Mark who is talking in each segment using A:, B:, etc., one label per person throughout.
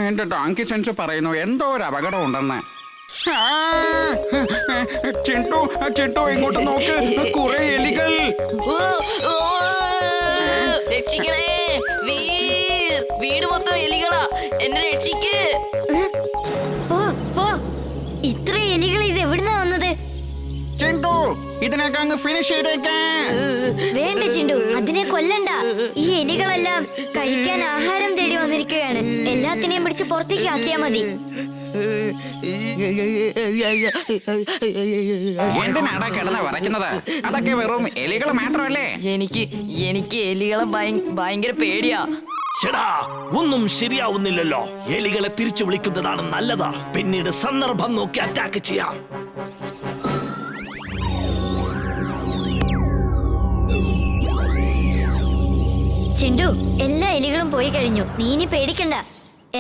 A: എന്റെ donkey sense പറയുന്നു എന്തോ ഒരു അപകടം ഉണ്ടെന്ന്. ചിണ്ടു ചിണ്ടു ഇങ്ങോട്ട് നോക്ക്, കുറെ എലികൾ.
B: രക്ഷിക്കണേ വീർ, വീട് മൊത്തം എലികളാ, എന്നെ രക്ഷിക്ക്.
C: ഇത്ര എലികൾ ഇത് എവിടുന്നാ വന്നത്?
A: ചിണ്ടു ഇതിനൊക്കെ അങ്ങ് ഫിനിഷ് ചെയ്തേക്കാൻ.
C: വേണ്ട ചിണ്ടു, അതിനെ കൊല്ലണ്ട. ഈ എലികളെല്ലാം കഴിക്കാൻ ആഹാരം തേടി വന്നിരിക്കുകയാണ്. എല്ലാത്തിനെയും പിടിച്ച് പുറത്തേക്ക് ആക്കിയാ മതി.
A: എന്തിനാടാ കിടന്ന് വിറയ്ക്കുന്നത്? അതൊക്കെ വെറും എലികൾ മാത്രമല്ലേ?
B: എനിക്ക് എലികളെ ഭയങ്കര പേടിയാ.
D: ശടാ, ഒന്നും ശരിയാവുന്നില്ലല്ലോ. എലികളെ തിരിച്ചു വിളിക്കുന്നതാണ് നല്ലത്. പിന്നീട് സന്ദർഭം നോക്കി അറ്റാക്ക് ചെയ്യാം.
C: ചിണ്ടു, എല്ലാ എലികളും പോയി കഴിഞ്ഞു. നീ ഇനി പേടിക്കണ്ട.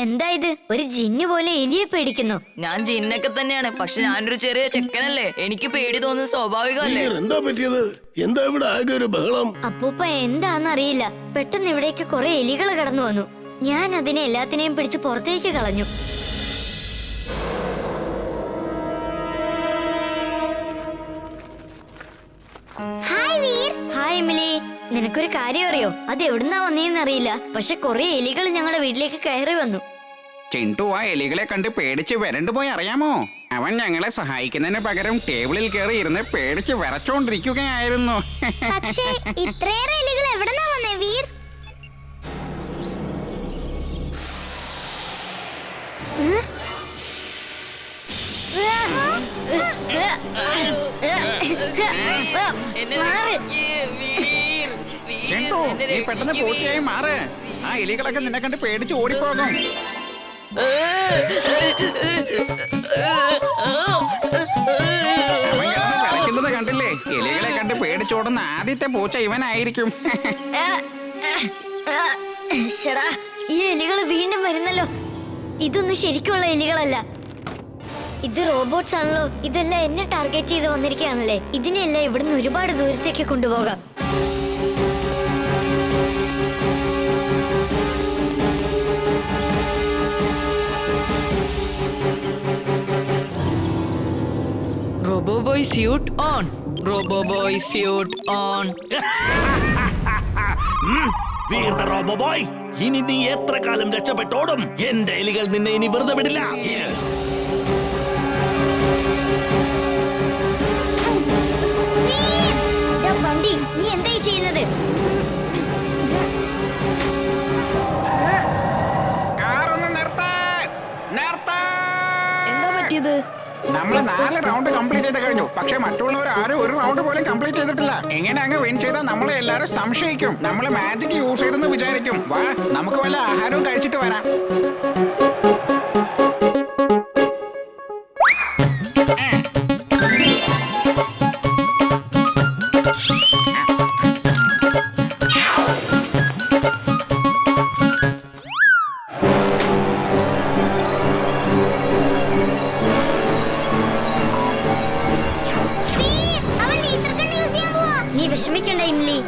C: എന്താ ഇത്? ഒരു ജിന്ന് പോലെ എലിയെ പേടിക്കുന്നു.
B: ഞാൻ ജിന്നൊക്കെ തന്നെയാണ്, പക്ഷെ ഞാനൊരു ചെറിയ ചെക്കനല്ലേ, എനിക്ക് പേടി തോന്നുന്നത് സ്വാഭാവികമല്ലേ.
E: എന്താ പറ്റിയത്? എന്താ ഇവിടെ ആകെ ഒരു ബഹളം?
C: അപ്പൂപ്പ എന്താന്നറിയില്ല, പെട്ടെന്ന് ഇവിടേക്ക് കുറെ എലികൾ കടന്നു വന്നു. ഞാൻ അതിനെ എല്ലാത്തിനെയും പിടിച്ച് പുറത്തേക്ക് കളഞ്ഞു. ഹായ് എമിലി, നിനക്കൊരു കാര്യം അറിയോ? അത് എവിടുന്നാ വന്നേന്ന് അറിയില്ല, പക്ഷെ കുറെ എലികൾ ഞങ്ങളുടെ വീട്ടിലേക്ക് കയറി വന്നു.
A: ചിണ്ടു ആ എലികളെ കണ്ട് പേടിച്ച് വരണ്ടുപോയി അറിയാമോ? അവൻ ഞങ്ങളെ സഹായിക്കുന്നതിന് പകരം ടേബിളിൽ കയറി ഇരുന്ന് പേടിച്ച് വിറച്ചോണ്ടിരിക്കുകയായിരുന്നു.
C: പക്ഷേ ഇത്രയേറെ എലികൾ എവിടുന്നാ വന്നേ വീർ?
A: ചിണ്ടു നീ പെട്ടെന്ന് പൂച്ചയായി മാറ്. ആ എലികളൊക്കെ നിന്നെ കണ്ട് പേടിച്ച് ഓടിപ്പോകും. അവൻ കിടന്ന് വിറയ്ക്കുന്നത് കണ്ടില്ലേ? എലികളെ കണ്ട് പേടിച്ചോടുന്ന ആദ്യത്തെ പൂച്ച ഇവനായിരിക്കും.
C: ഈ എലികൾ വീണ്ടും വരുന്നല്ലോ. ഇതൊന്നും ശരിക്കുള്ള എലികളല്ല, ഇത് റോബോട്ട്സ് ആണല്ലോ. ഇതെല്ലാം എന്നെ ടാർഗറ്റ് ചെയ്ത് വന്നിരിക്കുകയാണല്ലേ. ഇതിനെല്ലാം ഇവിടുന്ന് ഒരുപാട് ദൂരത്തേക്ക് കൊണ്ടുപോകാം.
B: റോബോബോയ് സ്യൂട്ട് ഓൺ, റോബോബോയ് സ്യൂട്ട് ഓൺ.
D: വീർത്ത റോബോബോയ്, ഇനി നീ എത്ര കാലം രക്ഷപ്പെട്ടോടും? എന്റെ എലികൾ നിന്നെ ഇനി വെറുതെ വിടില്ല.
C: വണ്ടി, നീ എന്തായി ചെയ്യുന്നത്?
A: കാറൊന്ന് നിർത്താൻ.
B: എന്താ പറ്റിയത്?
A: നമ്മള് 4 റൗണ്ട് കംപ്ലീറ്റ് ചെയ്ത് കഴിഞ്ഞു, പക്ഷെ മറ്റുള്ളവർ ആരും ഒരു റൗണ്ട് പോലും കംപ്ലീറ്റ് ചെയ്തിട്ടില്ല. എങ്ങനെ അങ്ങ് വിൻ ചെയ്താൽ നമ്മളെ എല്ലാരും സംശയിക്കും. നമ്മള് മാജിക് യൂസ് ചെയ്തെന്ന് വിചാരിക്കും. വാ, നമുക്ക് വല്ല ആഹാരവും കഴിച്ചിട്ട് വരാം.
C: നീ വിഷമിക്കണ്ട ഇംലി.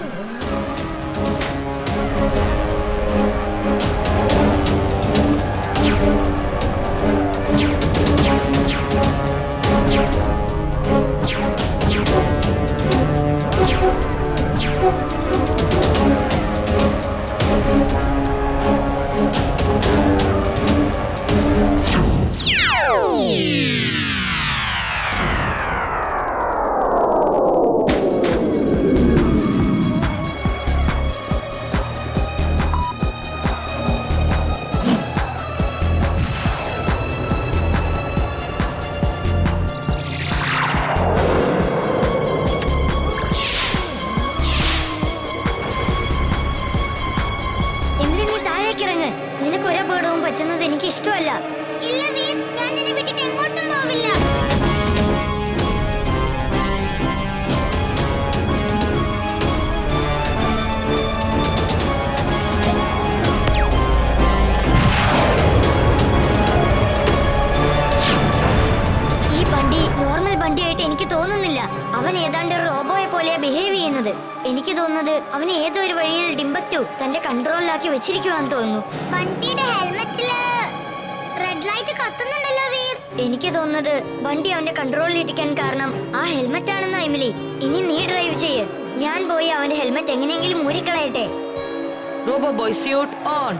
C: നിനക്ക് ഒരപകടവും പറ്റുന്നത് എനിക്ക് ഇഷ്ടമല്ല. ഈ വണ്ടി നോർമൽ വണ്ടിയായിട്ട് എനിക്ക് തോന്നുന്നില്ല. അവൻ ഏതാണ്ട് ഒരു റോബോയെ പോലെ പോലെയാ ബിഹേവ് ചെയ്യുന്നത്. എനിക്ക് തോന്നുന്നത് അവന് ഏതോ ഒരു വഴിയിൽ ഡിംബക്ടു തന്റെ കൺട്രോളിലാക്കി വെച്ചിരിക്കുവാന്ന് തോന്നുന്നു.
F: വണ്ടിയുടെ ഹെൽമെറ്റില് റെഡ് ലൈറ്റ് കത്തുന്നുണ്ടല്ലോ വീർ.
C: എനിക്ക് തോന്നുന്നത് വണ്ടി അവന്റെ കൺട്രോളിൽ ഇരിക്കാൻ കാരണം ആ ഹെൽമെറ്റ് ആണെന്ന്. എമിലി, ഇനി നീ ഡ്രൈവ് ചെയ്യ്. ഞാൻ പോയി അവന്റെ ഹെൽമെറ്റ് എങ്ങനെയെങ്കിലും ഊരിക്കളയട്ടെ.
B: Robo boy suit on.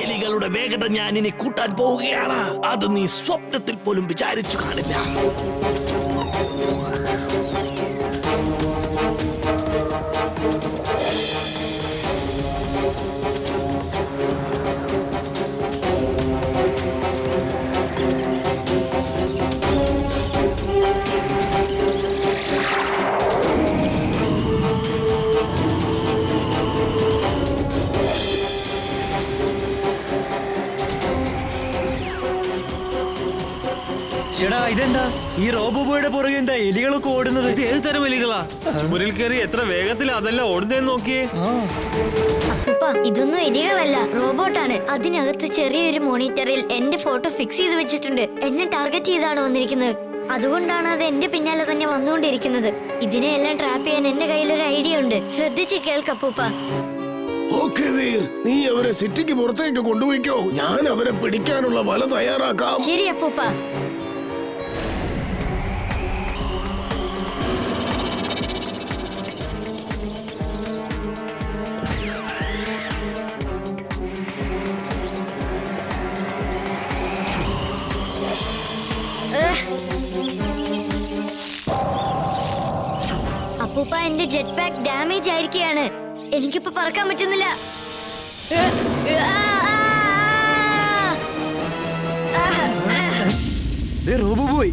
D: എലികളുടെ വേഗത ഞാൻ ഇനി കൂട്ടാൻ പോവുകയാണ്. അത് നീ സ്വപ്നത്തിൽ പോലും വിചാരിച്ചു കാണില്ല.
G: ചേടാ, ഇതെന്താ ഈ റോബോയുടെ പുറകെ എന്താ എലികളൊക്കെ ഓടുന്നത്?
H: ഇത് ഏത് തരം എലികളാ? ചുമരിൽ കയറി എത്ര വേഗത്തിൽ അതെല്ലാം ഓടുന്നതെന്ന് നോക്കിയേ.
C: അപ്പൂപ്പ, ഇതൊന്നും എലികളല്ല, റോബോട്ടാണ്. അതിനകത്ത് ചെറിയൊരു മോണിറ്ററിൽ എന്റെ ഫോട്ടോ ഫിക്സ് ചെയ്ത് വെച്ചിട്ടുണ്ട്. എന്നെ ടാർഗറ്റ് ചെയ്താണ് വന്നിരിക്കുന്നത്. അതുകൊണ്ടാണ് അത് എന്റെ പിന്നാലെ തന്നെ വന്നുകൊണ്ടിരിക്കുന്നത്. ഇതിനെയെല്ലാം ട്രാപ്പ് ചെയ്യാൻ എന്റെ കയ്യിൽ ഒരു ഐഡിയ ഉണ്ട്. ശ്രദ്ധിച്ച് കേൾക്കപ്പൂപ്പ.
E: ഓക്കെ വീർ, നീ അവരെ സിറ്റിക്ക് പുറത്തേക്ക് കൊണ്ടുപോയിക്കോ. ഞാൻ അവരെ പിടിക്കാനുള്ള വല തയ്യാറാക്കാം.
C: ശരി അപ്പൂപ്പ. അപ്പൂപ്പ, എന്റെ ജെറ്റ് പാക്ക് ഡാമേജ് ആയിരിക്കുകയാണ്. എനിക്കിപ്പോ പറക്കാൻ പറ്റുന്നില്ല.
G: റോബോ ബോയ്,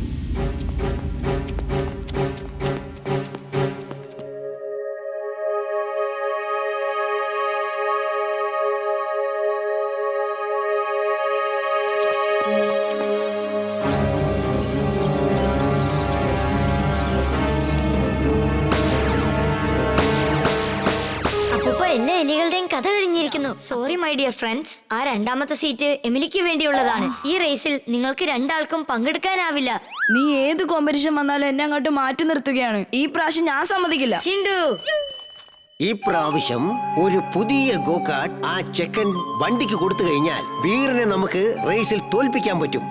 C: എല്ലാ എലികളുടെയും കഥ കഴിഞ്ഞിരിക്കുന്നു. Sorry my dear friends. ആ രണ്ടാമത്തെ സീറ്റ് എമിലിക്ക് വേണ്ടിയുള്ളതാണ്. ഈ റേസിൽ നിങ്ങൾക്ക് രണ്ടാൾക്കും പങ്കെടുക്കാനാവില്ല.
B: നീ ഏത് കോമ്പറ്റീഷൻ വന്നാലും എന്നെ അങ്ങോട്ട് മാറ്റി നിർത്തുകയാണ്. ഈ പ്രാവശ്യം ഞാൻ സമ്മതിക്കില്ല.
C: ചിണ്ടു,
I: ഈ പ്രാവശ്യം ഒരു പുതിയ ഗോകാർട്ട് ആ ചെക്കൻ വണ്ടിക്ക് കൊടുത്തു കഴിഞ്ഞാൽ വീറിനെ നമുക്ക് റേസിൽ തോൽപ്പിക്കാൻ പറ്റും.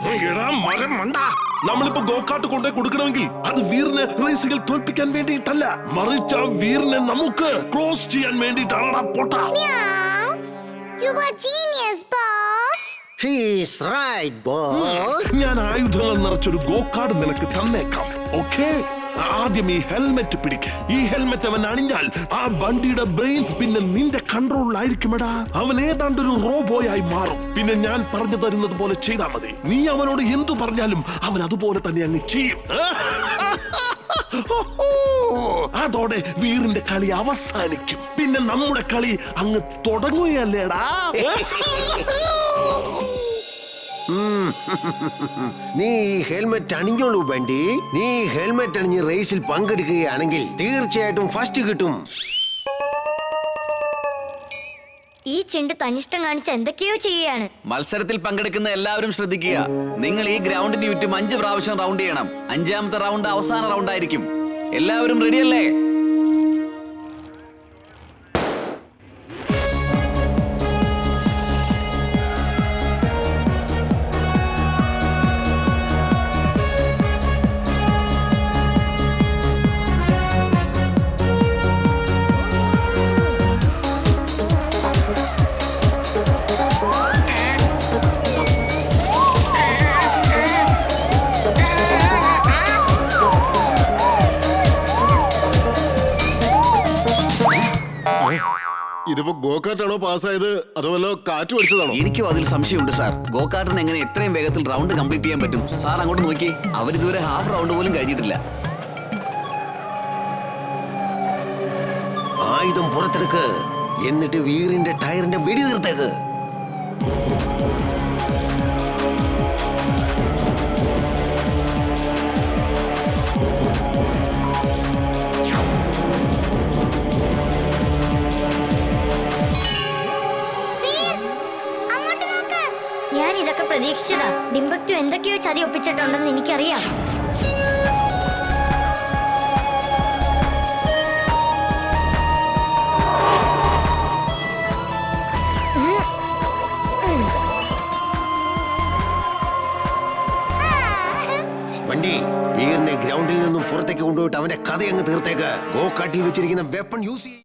E: നമ്മളിപ്പോ ഗോകാർട്ട് കൊണ്ടേ കൊടുക്കണമെങ്കിൽ അത് വീറിനെ റേസുകൾ തോൽപ്പിക്കാൻ വേണ്ടിയിട്ടല്ല, മറിച്ച് ആ വീറിനെ നമുക്ക് ക്ലോസ് ചെയ്യാൻ വേണ്ടിയിട്ടാണ്. പോട്ടാ,
F: You are genius, boss.
I: She is right, boss.
E: ഞാൻ ആയുധങ്ങൾ നിറച്ചൊരു ഗോകാർട്ട് നിനക്ക് തന്നേക്കാം. ഓക്കേ, ആദ്യം ഈ ഹെൽമെറ്റ് പിടിക്ക. ഈ ഹെൽമെറ്റ് അവൻ അണിഞ്ഞാൽ ആ വണ്ടിയുടെ ബ്രെയിൻ പിന്നെ നിന്റെ കൺട്രോളിലായിരിക്കുമെടാ. അവൻ ഏതാണ്ടൊരു റോബോയായി മാറും. പിന്നെ ഞാൻ പറഞ്ഞു തരുന്നത് പോലെ ചെയ്താൽ മതി. നീ അവനോട് എന്തു പറഞ്ഞാലും അവൻ അതുപോലെ തന്നെ അങ്ങ് ചെയ്യും. അതോടെ വീറിന്റെ കളി അവസാനിക്കും. പിന്നെ നമ്മുടെ കളി അങ്ങ് തുടങ്ങുകയല്ലേടാ.
I: നീ ഹെൽമെറ്റ് അണിഞ്ഞോളൂ ബണ്ടി. നീ ഹെൽമെറ്റ് അണിഞ്ഞ് റേസിൽ പങ്കെടുക്കുകയാണെങ്കിൽ തീർച്ചയായിട്ടും ഫസ്റ്റ് കിട്ടും.
C: ഈ ചിണ്ട് തനിഷ്ടം കാണിച്ച് എന്തൊക്കെയോ ചെയ്യുകയാണ്.
J: മത്സരത്തിൽ പങ്കെടുക്കുന്ന എല്ലാവരും ശ്രദ്ധിക്കുക. നിങ്ങൾ ഈ ഗ്രൗണ്ടിന് ചുറ്റും 5 പ്രാവശ്യം റൗണ്ട് ചെയ്യണം. 5ാമത്തെ റൗണ്ട് അവസാന റൗണ്ട് ആയിരിക്കും. എല്ലാവരും റെഡിയല്ലേ?
E: ഇതിപ്പോ ഗോകാർട്ടാണോ പാസ്സായത് അതോ വല്ലോ കാറ്റ് പഠിച്ചതാണോ?
J: എനിക്കും അതിൽ സംശയമുണ്ട് സാർ. ഗോകാർട്ടിന് എങ്ങനെ എത്രയും വേഗത്തിൽ റൗണ്ട് കംപ്ലീറ്റ് ചെയ്യാൻ പറ്റും? സാർ അങ്ങോട്ട് നോക്കി, അവരിതുവരെ ഹാഫ് റൗണ്ട് പോലും കഴിഞ്ഞിട്ടില്ല.
I: ആ ആയുധം പുറത്തെടുക്ക്. എന്നിട്ട് വീറിന്റെ ടയറിന്റെ വെടി തീർത്തേക്ക്.
F: അങ്ങോട്ട് നോക്ക്.
C: ഞാൻ ഇതൊക്കെ പ്രതീക്ഷിച്ചതാ. ഡിംബക്ടു എന്തൊക്കെയോ ചതി ഒപ്പിച്ചിട്ടുണ്ടെന്ന് എനിക്കറിയാം.
I: വണ്ടി വീറിനെ ഗ്രൗണ്ടിൽ നിന്നും പുറത്തേക്ക് കൊണ്ടുപോയിട്ട് അവന്റെ കഥ അങ്ങ് തീർത്തേക്ക്. ഗോകാട്ടിൽ വെച്ചിരിക്കുന്ന വെപ്പൺ യൂസ്